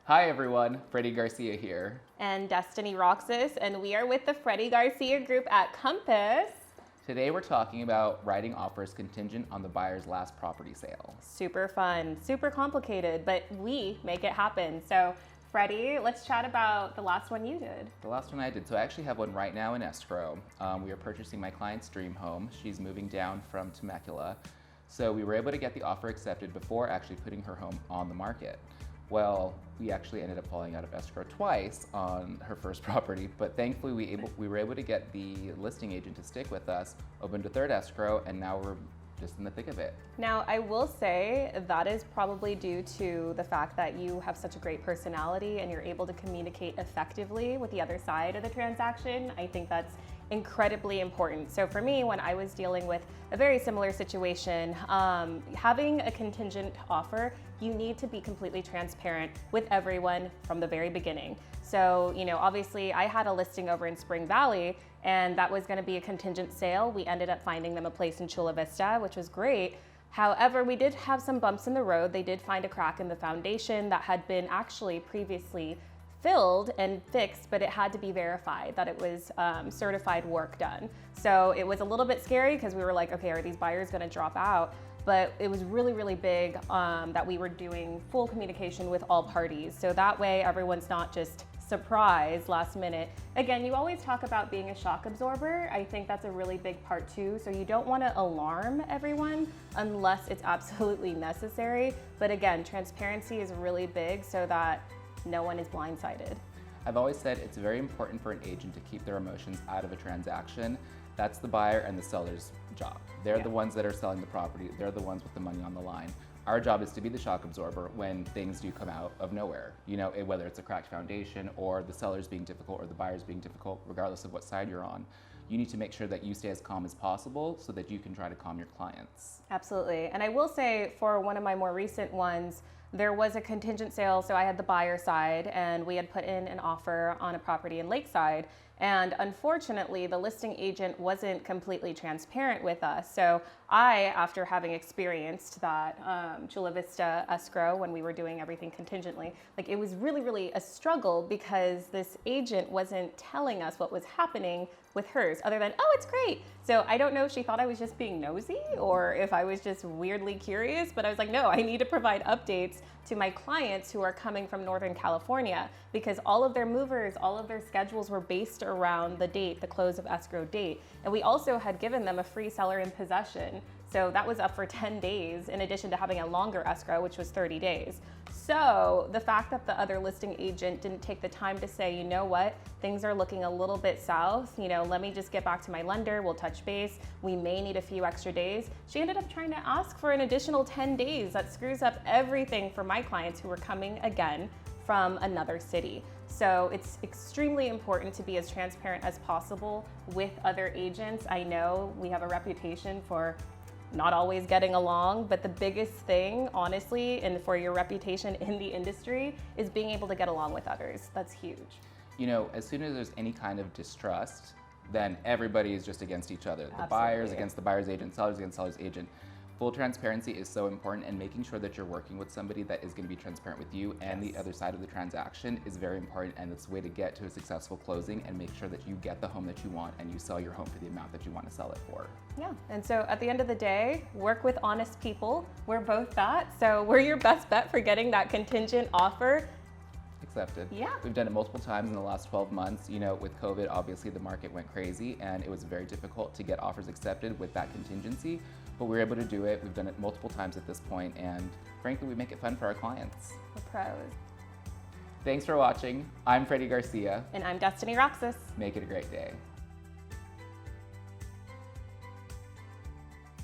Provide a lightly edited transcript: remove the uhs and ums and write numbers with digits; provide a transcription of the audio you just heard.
Hi everyone, Fredy Garcia here. And Destiny Roxas, and we are with the Fredy Garcia group at Compass. Today we're talking about writing offers contingent on the buyer's last property sale. Super fun, super complicated, but we make it happen. So Fredy, let's chat about the last one you did. The last one I did, so I actually have one right now in escrow. We are purchasing my client's dream home. She's moving down from Temecula. So we were able to get the offer accepted before actually putting her home on the market. Well, we actually ended up falling out of escrow twice on her first property, but thankfully we were able to get the listing agent to stick with us, opened a third escrow, and now we're just in the thick of it. Now, I will say that is probably due to the fact that you have such a great personality and you're able to communicate effectively with the other side of the transaction. I think that's incredibly important. So for me, when I was dealing with a very similar situation, having a contingent offer, you need to be completely transparent with everyone from the very beginning. So, obviously I had a listing over in Spring Valley and that was gonna be a contingent sale. We ended up finding them a place in Chula Vista, which was great. However, we did have some bumps in the road. They did find a crack in the foundation that had been actually previously filled and fixed, but it had to be verified that it was certified work done. So it was a little bit scary because we were like, okay, are these buyers gonna drop out? But it was really, really big that we were doing full communication with all parties. So that way everyone's not just surprised last minute. Again, you always talk about being a shock absorber. I think that's a really big part too. So you don't want to alarm everyone unless it's absolutely necessary. But again, transparency is really big so that no one is blindsided. I've always said it's very important for an agent to keep their emotions out of a transaction. That's the buyer and the seller's job. They're the ones that are selling the property. They're the ones with the money on the line. Our job is to be the shock absorber when things do come out of nowhere. Whether it's a cracked foundation or the seller's being difficult or the buyer's being difficult, regardless of what side you're on. You need to make sure that you stay as calm as possible so that you can try to calm your clients. Absolutely. And I will say for one of my more recent ones, there was a contingent sale, so I had the buyer side and we had put in an offer on a property in Lakeside. And unfortunately, the listing agent wasn't completely transparent with us. So I, after having experienced that Chula Vista escrow when we were doing everything contingently, it was really, really a struggle because this agent wasn't telling us what was happening with hers other than, oh, it's great. So I don't know if she thought I was just being nosy or if I was just weirdly curious, but I was like, no, I need to provide updates to my clients who are coming from Northern California because all of their movers, all of their schedules were based around the date, the close of escrow date. And we also had given them a free seller in possession. So that was up for 10 days in addition to having a longer escrow, which was 30 days. So the fact that the other listing agent didn't take the time to say, you know what, things are looking a little bit south, let me just get back to my lender, we'll touch base, we may need a few extra days. She ended up trying to ask for an additional 10 days. That screws up everything for my clients who were coming again from another city. So it's extremely important to be as transparent as possible with other agents. I know we have a reputation for not always getting along, but the biggest thing, honestly, and for your reputation in the industry is being able to get along with others. That's huge. As soon as there's any kind of distrust, then everybody is just against each other. The Absolutely. buyers against the buyer's agent, sellers against seller's agent. Full transparency is so important, and making sure that you're working with somebody that is going to be transparent with you and the other side of the transaction is very important, and it's a way to get to a successful closing and make sure that you get the home that you want and you sell your home for the amount that you want to sell it for. Yeah, and so at the end of the day, work with honest people. We're both that, so we're your best bet for getting that contingent offer Accepted. Yeah. We've done it multiple times in the last 12 months. With COVID, obviously the market went crazy and it was very difficult to get offers accepted with that contingency, but we were able to do it. We've done it multiple times at this point, and frankly, we make it fun for our clients. We're pros. Thanks for watching. I'm Fredy Garcia. And I'm Destiny Roxas. Make it a great day.